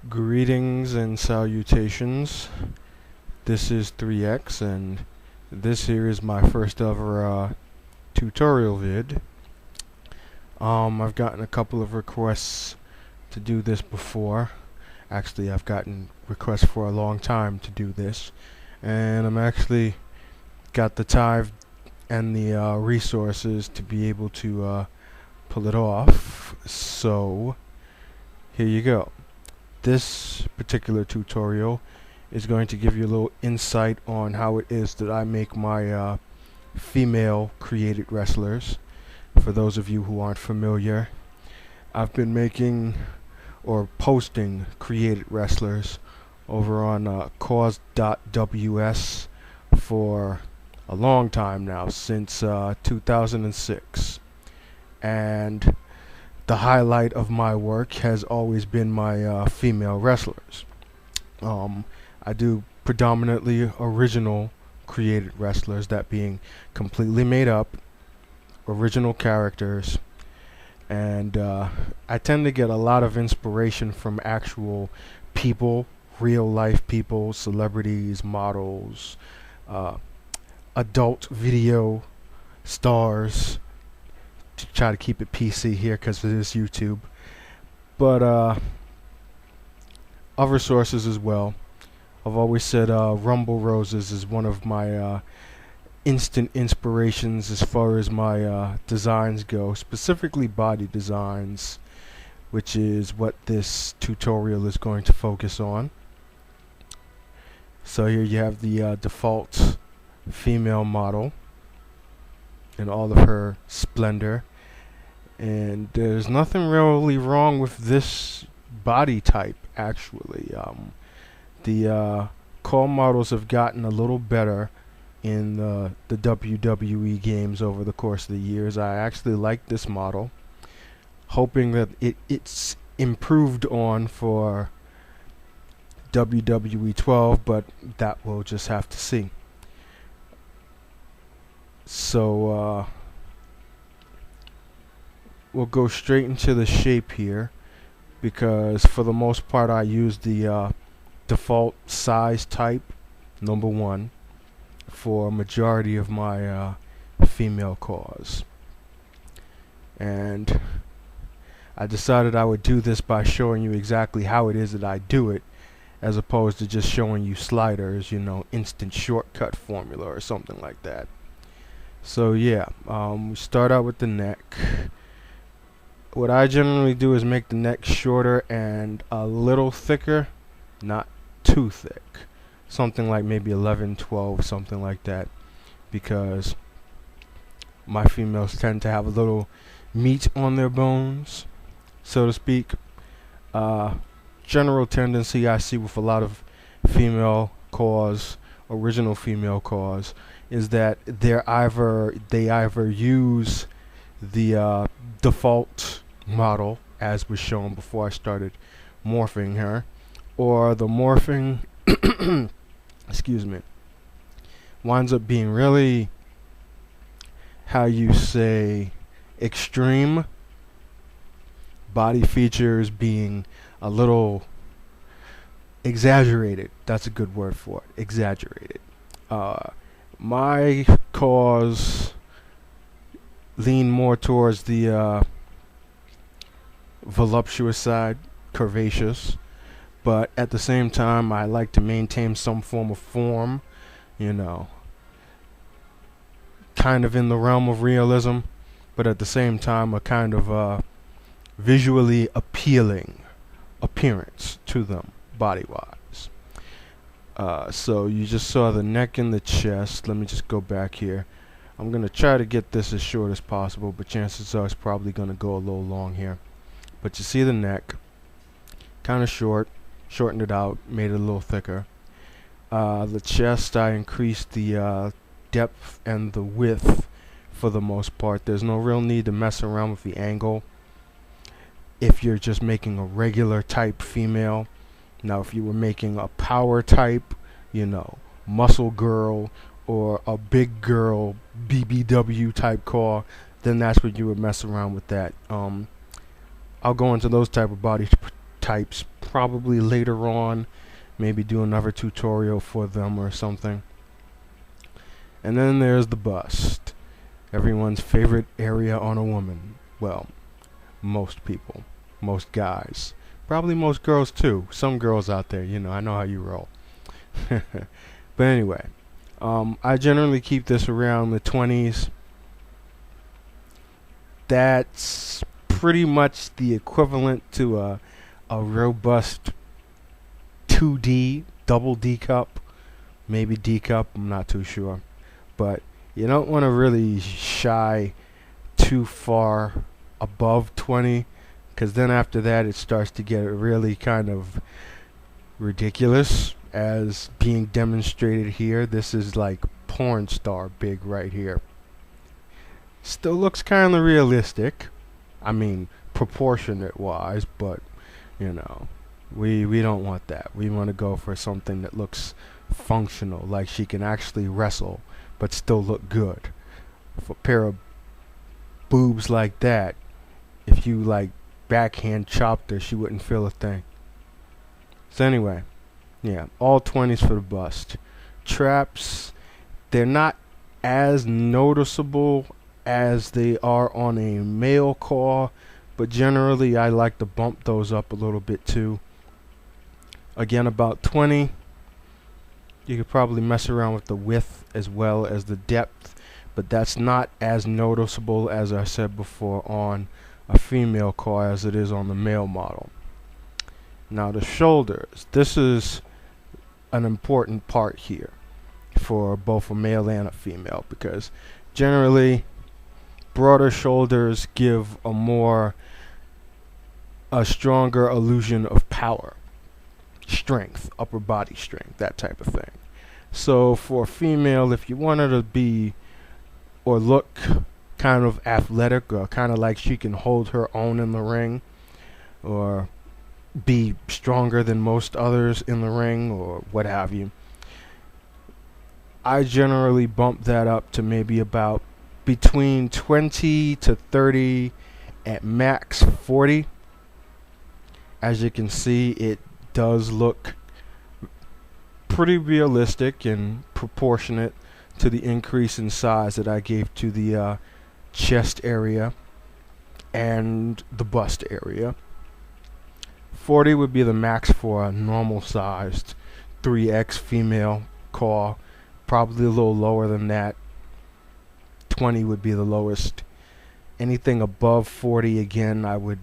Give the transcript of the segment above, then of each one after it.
Greetings and salutations. This is 3X, and this here is my first ever tutorial vid. I've gotten a couple of requests to do this before. Actually, I've gotten requests for a long time to do this, and I'm actually got the time and the resources to be able to pull it off. So here you go. This particular tutorial is going to give you a little insight on how it is that I make my female created wrestlers. For those of you who aren't familiar, I've been making or posting created wrestlers over on CAWS.ws for a long time now, since 2006, and the highlight of my work has always been my female wrestlers. I do predominantly original created wrestlers, that being completely made up, original characters, and I tend to get a lot of inspiration from actual people, real life people, celebrities, models, adult video stars, to try to keep it PC here because it is YouTube, but other sources as well. I've always said Rumble Roses is one of my instant inspirations as far as my designs go, specifically body designs, which is what this tutorial is going to focus on. So here you have the default female model in all of her splendor, and there's nothing really wrong with this body type actually. The CAW models have gotten a little better in the WWE games over the course of the years. I actually like this model, hoping that it's improved on for WWE 12, but that we'll just have to see. So we'll go straight into the shape here, because for the most part I use the default size type number 1 for a majority of my female CAWs, and I decided I would do this by showing you exactly how it is that I do it, as opposed to just showing you sliders, you know, instant shortcut formula or something like that. So yeah, we start out with the neck. What I generally do is make the neck shorter and a little thicker, not too thick. Something like maybe 11, 12, something like that, because my females tend to have a little meat on their bones, so to speak. General tendency I see with a lot of female CAWs, original female CAWs, is that they either use the default model, as was shown before I started morphing her, or the morphing excuse me, winds up being really, how you say, extreme, body features being a little exaggerated. That's a good word for it, exaggerated. My CAWs lean more towards the voluptuous side, curvaceous, but at the same time I like to maintain some form of form, you know, kind of in the realm of realism, but at the same time a kind of visually appealing appearance to them body wise. So you just saw the neck and the chest. Let me just go back here. I'm gonna try to get this as short as possible, but chances are it's probably gonna go a little long here. But you see the neck, kind of short, shortened it out, made it a little thicker. The chest, I increased the depth and the width for the most part. There's no real need to mess around with the angle if you're just making a regular type female. Now if you were making a power type, you know, muscle girl, or a big girl BBW type CAW, then that's what you would mess around with that. I'll go into those type of body types probably later on, maybe do another tutorial for them or something. And then there's the bust, everyone's favorite area on a woman. Well, most people, most guys, probably most girls too. Some girls out there, you know, I know how you roll. But anyway, I generally keep this around the 20s. That's pretty much the equivalent to a robust 2D, double D cup, maybe D cup, I'm not too sure. But you don't want to really shy too far above 20, because then after that it starts to get really kind of ridiculous, as being demonstrated here. This is like porn star big right here. Still looks kind of realistic, I mean proportionate wise, but you know, we don't want that. We want to go for something that looks functional, like she can actually wrestle but still look good. With a pair of boobs like that, if you like backhand chopped her, she wouldn't feel a thing. So anyway, yeah, all 20s for the bust. Traps, they're not as noticeable as they are on a male CAW, but generally I like to bump those up a little bit too. Again, about 20. You could probably mess around with the width as well as the depth, but that's not as noticeable, as I said before, on a female CAW as it is on the male model. Now the shoulders, this is an important part here for both a male and a female, because generally broader shoulders give a stronger illusion of power, strength, upper body strength, that type of thing. So for a female, if you want her to be or look kind of athletic, or kind of like she can hold her own in the ring, or be stronger than most others in the ring, or what have you, I generally bump that up to maybe about between 20 to 30, at max 40. As you can see, it does look pretty realistic and proportionate to the increase in size that I gave to the chest area and the bust area. 40 would be the max for a normal sized 3X female CAW, probably a little lower than that. 20 would be the lowest. Anything above 40, again, I would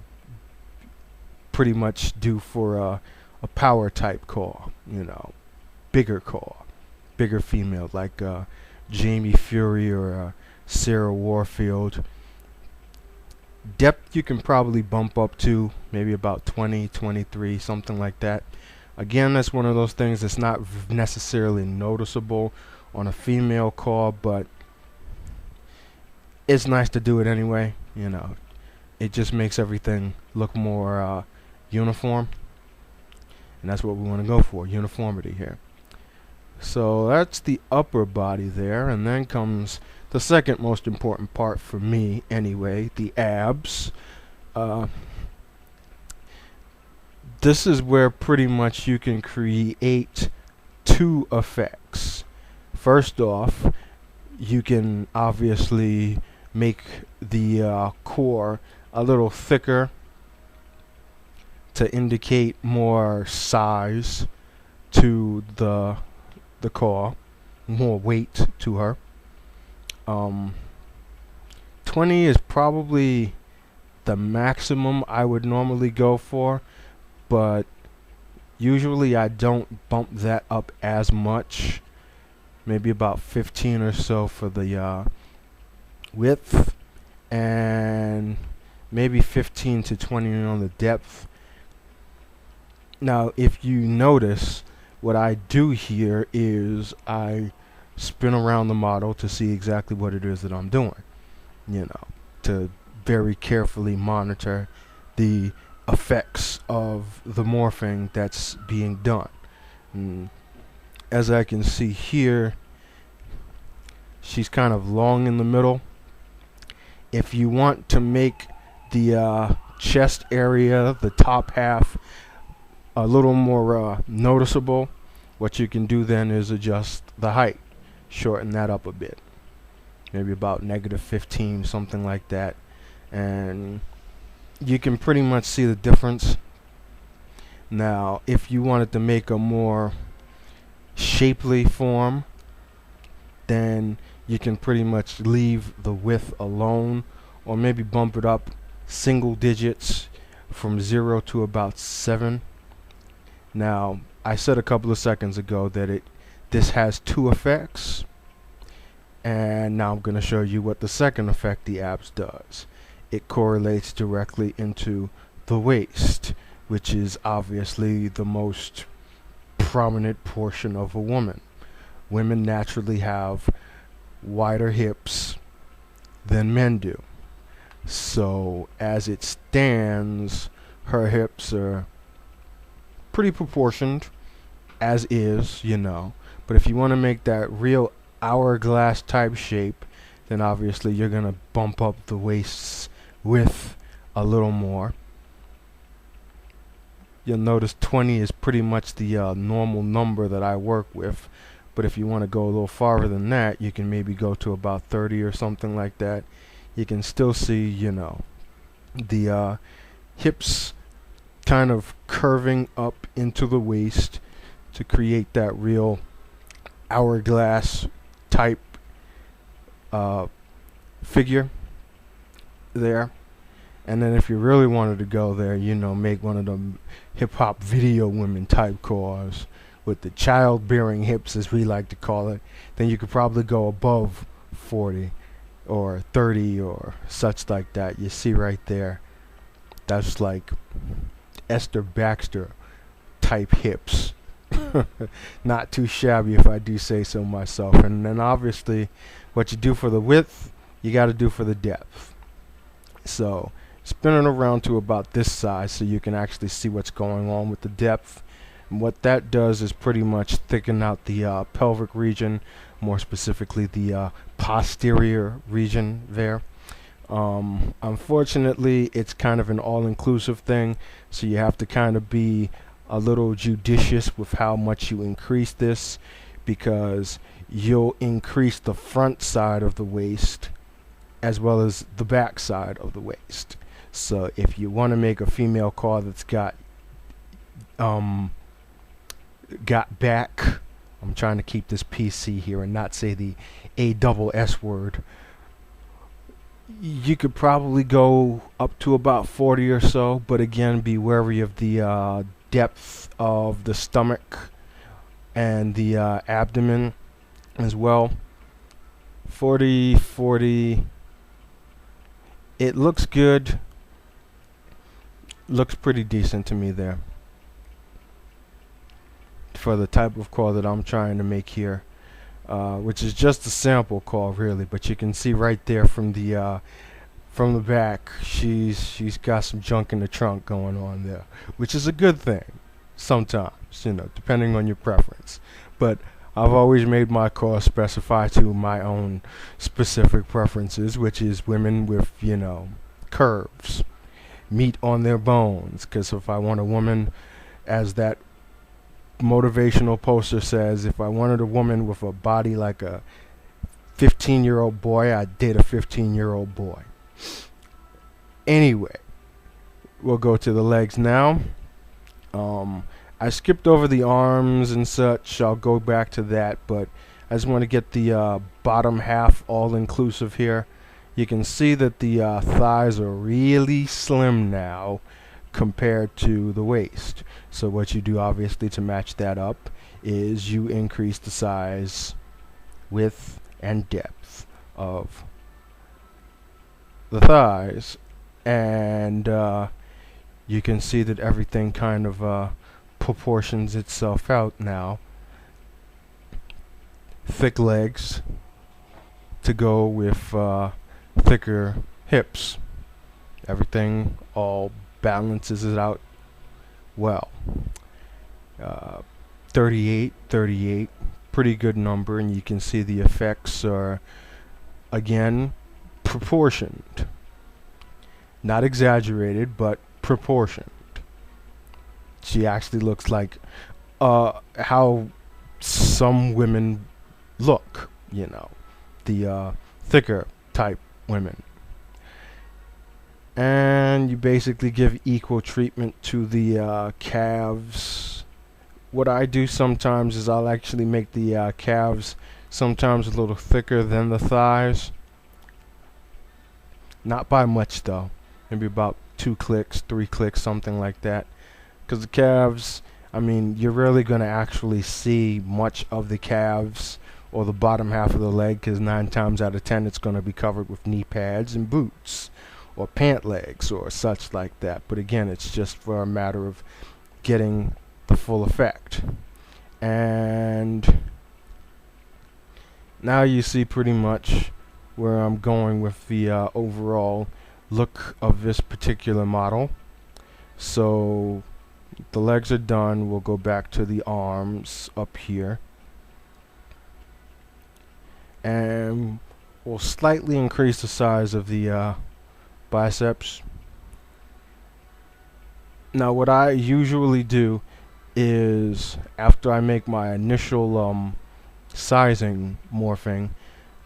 pretty much do for a power type CAW, you know, bigger CAW, bigger female, like Jamie Fury or Sarah Warfield. Depth you can probably bump up to maybe about 20, 23, something like that. Again, that's one of those things that's not necessarily noticeable on a female CAW, but it's nice to do it anyway. You know, it just makes everything look more uniform, and that's what we want to go for, uniformity here. So that's the upper body there, and then comes the second most important part for me anyway, the abs. This is where pretty much you can create two effects. First off, you can obviously make the core a little thicker to indicate more size to the CAW, more weight to her. 20 is probably the maximum I would normally go for, but usually I don't bump that up as much. Maybe about 15 or so for the width, and maybe 15 to 20 on the depth. Now, if you notice, what I do here is I spin around the model to see exactly what it is that I'm doing, you know, to very carefully monitor the effects of the morphing that's being done. And as I can see here, she's kind of long in the middle. If you want to make the chest area, the top half, a little more noticeable, what you can do then is adjust the height, shorten that up a bit, maybe about -15, something like that, and you can pretty much see the difference. Now, if you wanted to make a more shapely form, then you can pretty much leave the width alone, or maybe bump it up single digits from 0 to about 7. Now, I said a couple of seconds ago that this has 2 effects, and now I'm going to show you what the second effect the abs does. It correlates directly into the waist, which is obviously the most prominent portion of a woman. Women naturally have wider hips than men do. So as it stands, her hips are pretty proportioned, as is, you know. But if you want to make that real hourglass type shape, then obviously you're going to bump up the waist's width a little more. You'll notice 20 is pretty much the normal number that I work with. But if you want to go a little farther than that, you can maybe go to about 30 or something like that. You can still see, you know, the hips kind of curving up into the waist to create that real hourglass type figure there. And then if you really wanted to go there, you know, make one of them hip-hop video women type CAWS with the childbearing hips, as we like to call it, then you could probably go above 40 or 30 or such like that. You see right there, that's like Esther Baxter type hips. Not too shabby, if I do say so myself. And then obviously what you do for the width, you got to do for the depth. So spin it around to about this size so you can actually see what's going on with the depth. And what that does is pretty much thicken out the pelvic region, more specifically the posterior region there. Unfortunately, it's kind of an all-inclusive thing, so you have to kind of be a little judicious with how much you increase this, because you'll increase the front side of the waist as well as the back side of the waist. So if you want to make a female CAW that's got back, I'm trying to keep this PC here and not say the ASS word, you could probably go up to about 40 or so, but again, be wary of the depth of the stomach and the abdomen as well. 40, it looks good, looks pretty decent to me there for the type of CAW that I'm trying to make here, which is just a sample CAW really, but you can see right there from the back, she's got some junk in the trunk going on there, which is a good thing sometimes, you know, depending on your preference. But I've always made my CAW specify to my own specific preferences, which is women with, you know, curves, meat on their bones. Because if I want a woman, as that motivational poster says, if I wanted a woman with a body like a 15-year-old boy, I'd date a 15-year-old boy. Anyway, we'll go to the legs now. I skipped over the arms and such. I'll go back to that, but I just want to get the bottom half all inclusive here. You can see that the thighs are really slim now compared to the waist. So what you do obviously to match that up is you increase the size, width, and depth of the thighs, and you can see that everything kind of proportions itself out now. Thick legs to go with thicker hips. Everything all balances it out well. 38, pretty good number, and you can see the effects are again proportioned. Not exaggerated, but proportioned. She actually looks like how some women look, you know, the thicker type women. And you basically give equal treatment to the calves. What I do sometimes is I'll actually make the calves sometimes a little thicker than the thighs. Not by much though. Maybe about 2 clicks, 3 clicks, something like that. Because the calves, I mean, you're really going to actually see much of the calves or the bottom half of the leg, because 9 times out of 10 it's going to be covered with knee pads and boots or pant legs or such like that. But again, it's just for a matter of getting the full effect. And now you see pretty much where I'm going with the overall look of this particular model. So the legs are done. We'll go back to the arms up here, and we'll slightly increase the size of the biceps. Now what I usually do is, after I make my initial sizing morphing,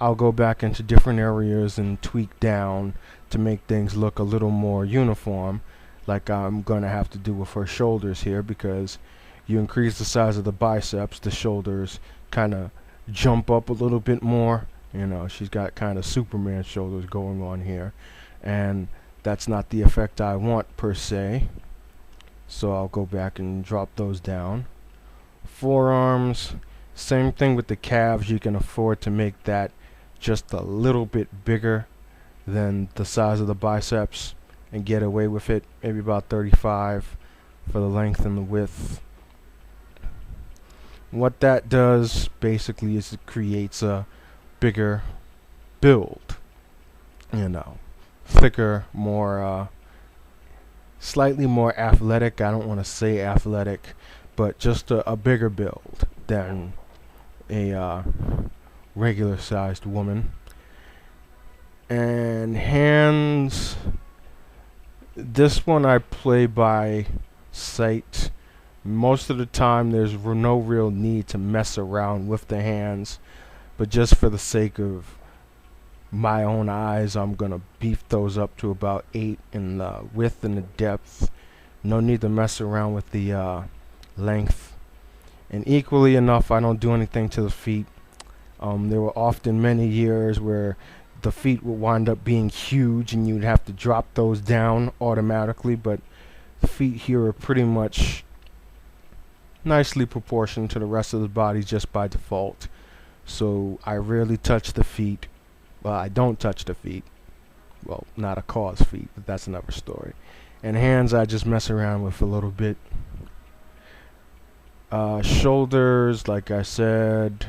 I'll go back into different areas and tweak down to make things look a little more uniform, like I'm going to have to do with her shoulders here, because you increase the size of the biceps, the shoulders kind of jump up a little bit more. You know, she's got kind of Superman shoulders going on here, and that's not the effect I want per se. So I'll go back and drop those down. Forearms, same thing with the calves. You can afford to make that just a little bit bigger than the size of the biceps and get away with it. Maybe about 35 for the length and the width. What that does basically is it creates a bigger build, you know, thicker, more slightly more athletic. I don't want to say athletic, but just a bigger build than a regular sized woman. And hands, this one I play by sight. Most of the time there's no real need to mess around with the hands, but just for the sake of my own eyes, I'm gonna beef those up to about 8 in the width and the depth. No need to mess around with the length. And equally enough, I don't do anything to the feet. There were often many years where the feet would wind up being huge and you'd have to drop those down automatically, but the feet here are pretty much nicely proportioned to the rest of the body just by default. So I rarely touch the feet. Well, I don't touch the feet. Well, not a CAWS feet, but that's another story. And hands, I just mess around with a little bit. Shoulders, like I said,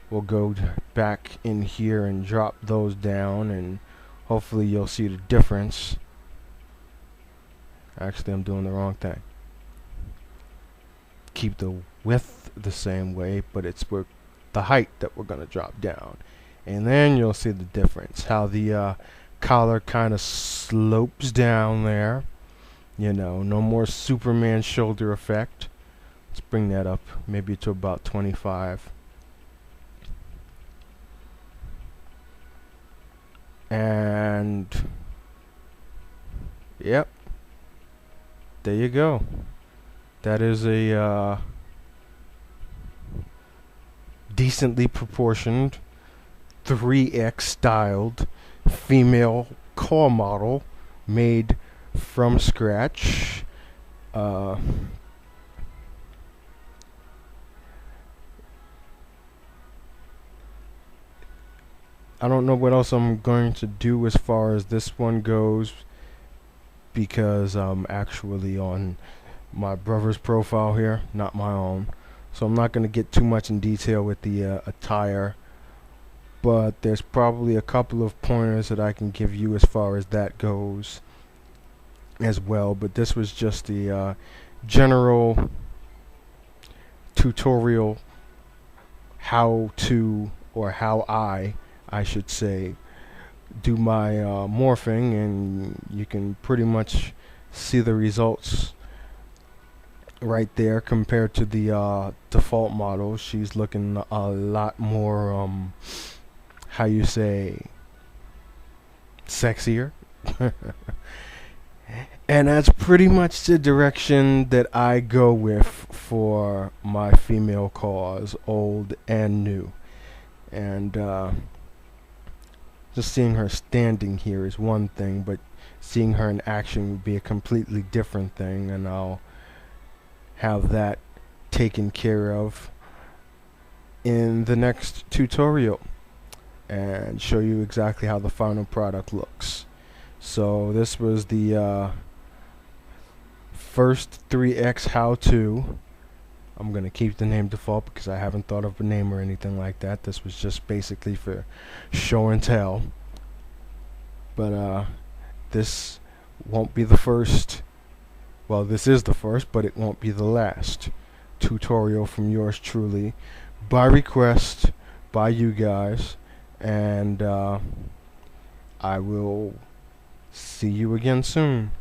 we'll go back in here and drop those down, and hopefully you'll see the difference. Actually, I'm doing the wrong thing. Keep the width the same way, but it's the height that we're going to drop down. And then you'll see the difference, how the collar kind of slopes down there. You know, no more Superman shoulder effect. Let's bring that up maybe to about 25. And yep, there you go. That is a decently proportioned 3X styled female CAW model made from scratch. I don't know what else I'm going to do as far as this one goes, because I'm actually on my brother's profile here, not my own. So I'm not going to get too much in detail with the attire, but there's probably a couple of pointers that I can give you as far as that goes as well. But this was just the general tutorial how to, or how I should say, do my morphing, and you can pretty much see the results right there compared to the default model. She's looking a lot more how you say, sexier. And that's pretty much the direction that I go with for my female CAWS, old and new. And just seeing her standing here is one thing, but seeing her in action would be a completely different thing, and I'll have that taken care of in the next tutorial and show you exactly how the final product looks. So this was the first 3X how-to. I'm going to keep the name default because I haven't thought of a name or anything like that. This was just basically for show and tell. But this won't be the first. Well, this is the first, but it won't be the last tutorial from yours truly, by request, by you guys. And I will see you again soon.